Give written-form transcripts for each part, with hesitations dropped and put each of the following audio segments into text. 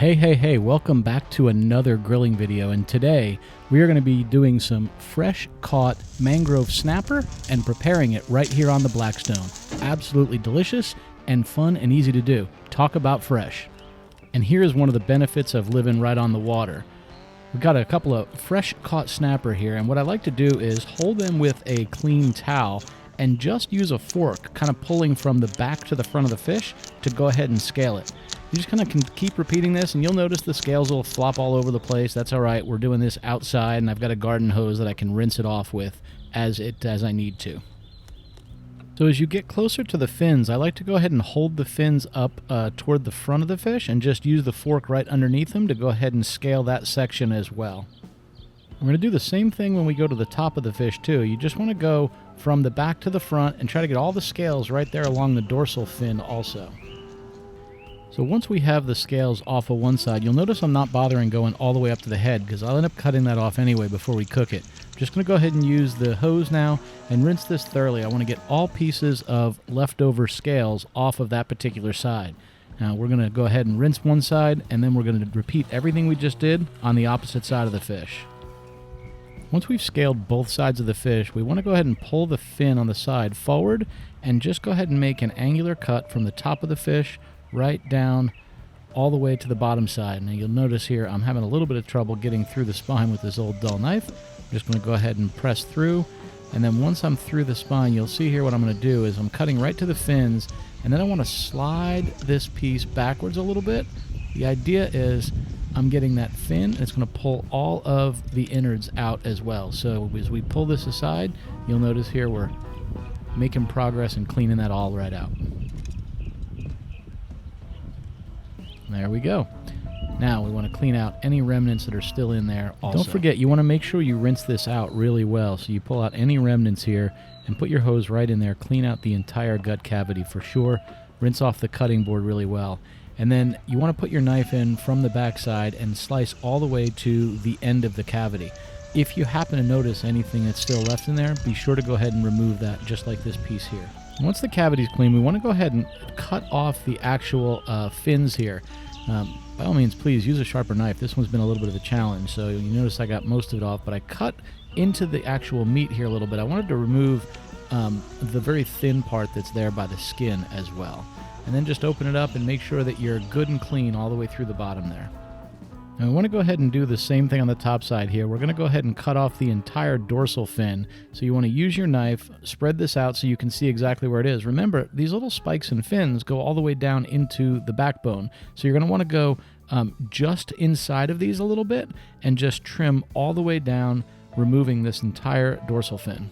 Hey, welcome back to another grilling video, and today we are going to be doing some fresh caught mangrove snapper and preparing it right here on the Blackstone. Absolutely delicious and fun and easy to do. Talk about fresh. And here is one of the benefits of living right on the water. We've got a couple of fresh caught snapper here, and what I like to do is hold them with a clean towel and just use a fork, kind of pulling from the back to the front of the fish to go ahead and scale it. You just kind of can keep repeating this, and you'll notice the scales will flop all over the place. That's all right. We're doing this outside, and I've got a garden hose that I can rinse it off with as I need to. So as you get closer to the fins, I like to go ahead and hold the fins up toward the front of the fish and just use the fork right underneath them to go ahead and scale that section as well. We're going to do the same thing when we go to the top of the fish too. You just want to go from the back to the front and try to get all the scales right there along the dorsal fin also. So once we have the scales off of one side, you'll notice I'm not bothering going all the way up to the head because I'll end up cutting that off anyway before we cook it. I'm just going to go ahead and use the hose now and rinse this thoroughly. I want to get all pieces of leftover scales off of that particular side. Now we're going to go ahead and rinse one side, and then we're going to repeat everything we just did on the opposite side of the fish. Once we've scaled both sides of the fish, we want to go ahead and pull the fin on the side forward and just go ahead and make an angular cut from the top of the fish right down all the way to the bottom side. Now you'll notice here I'm having a little bit of trouble getting through the spine with this old dull knife. I'm just going to go ahead and press through, and then once I'm through the spine, you'll see here what I'm going to do is I'm cutting right to the fins, and then I want to slide this piece backwards a little bit. The idea is I'm getting that fin, and it's going to pull all of the innards out as well. So as we pull this aside, you'll notice here we're making progress and cleaning that all right out. There we go. Now we want to clean out any remnants that are still in there also. Don't forget, you want to make sure you rinse this out really well. So you pull out any remnants here and put your hose right in there. Clean out the entire gut cavity for sure. Rinse off the cutting board really well. And then you want to put your knife in from the backside and slice all the way to the end of the cavity. If you happen to notice anything that's still left in there, be sure to go ahead and remove that, just like this piece here. Once the cavity is clean, we want to go ahead and cut off the actual fins here. By all means, please use a sharper knife. This one's been a little bit of a challenge, so you notice I got most of it off, but I cut into the actual meat here a little bit. I wanted to remove the very thin part that's there by the skin as well. And then just open it up and make sure that you're good and clean all the way through the bottom there. Now we want to go ahead and do the same thing on the top side here. We're going to go ahead and cut off the entire dorsal fin. So you want to use your knife, spread this out so you can see exactly where it is. Remember, these little spikes and fins go all the way down into the backbone. So you're going to want to go just inside of these a little bit and just trim all the way down, removing this entire dorsal fin.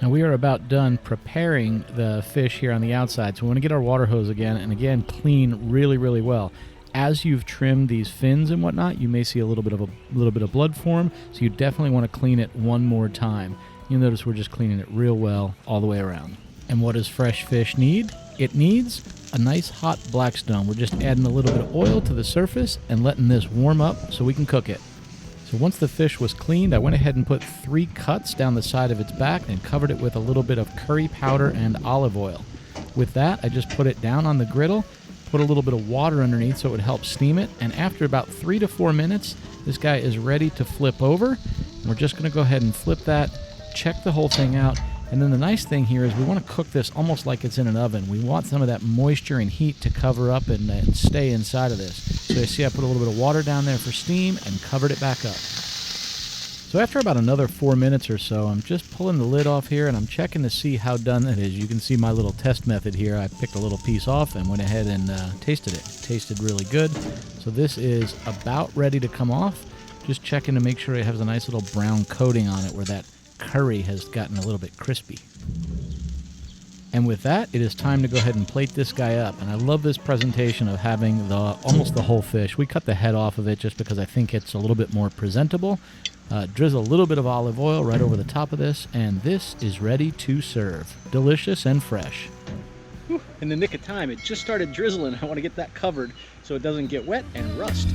Now we are about done preparing the fish here on the outside. So we want to get our water hose again, and again, clean really well. As you've trimmed these fins and whatnot, you may see a little bit of blood form, so you definitely want to clean it one more time. You'll notice we're just cleaning it real well all the way around. And what does fresh fish need? It needs a nice hot Blackstone. We're just adding a little bit of oil to the surface and letting this warm up so we can cook it. So once the fish was cleaned, I went ahead and put 3 cuts down the side of its back and covered it with a little bit of curry powder and olive oil. With that, I just put it down on the griddle, put a little bit of water underneath so it would help steam it, and after about 3 to 4 minutes, this guy is ready to flip over. We're just going to go ahead and flip that, check the whole thing out, and then the nice thing here is we want to cook this almost like it's in an oven. We want some of that moisture and heat to cover up and stay inside of this. So you see I put a little bit of water down there for steam and covered it back up. So after about another 4 minutes or so, I'm just pulling the lid off here and I'm checking to see how done it is. You can see my little test method here. I picked a little piece off and went ahead and tasted it. It tasted really good. So this is about ready to come off. Just checking to make sure it has a nice little brown coating on it where that curry has gotten a little bit crispy. And with that, it is time to go ahead and plate this guy up. And I love this presentation of having almost the whole fish. We cut the head off of it just because I think it's a little bit more presentable. Drizzle a little bit of olive oil right over the top of this, and this is ready to serve. Delicious and fresh. Whew, in the nick of time, it just started drizzling. I want to get that covered so it doesn't get wet and rust.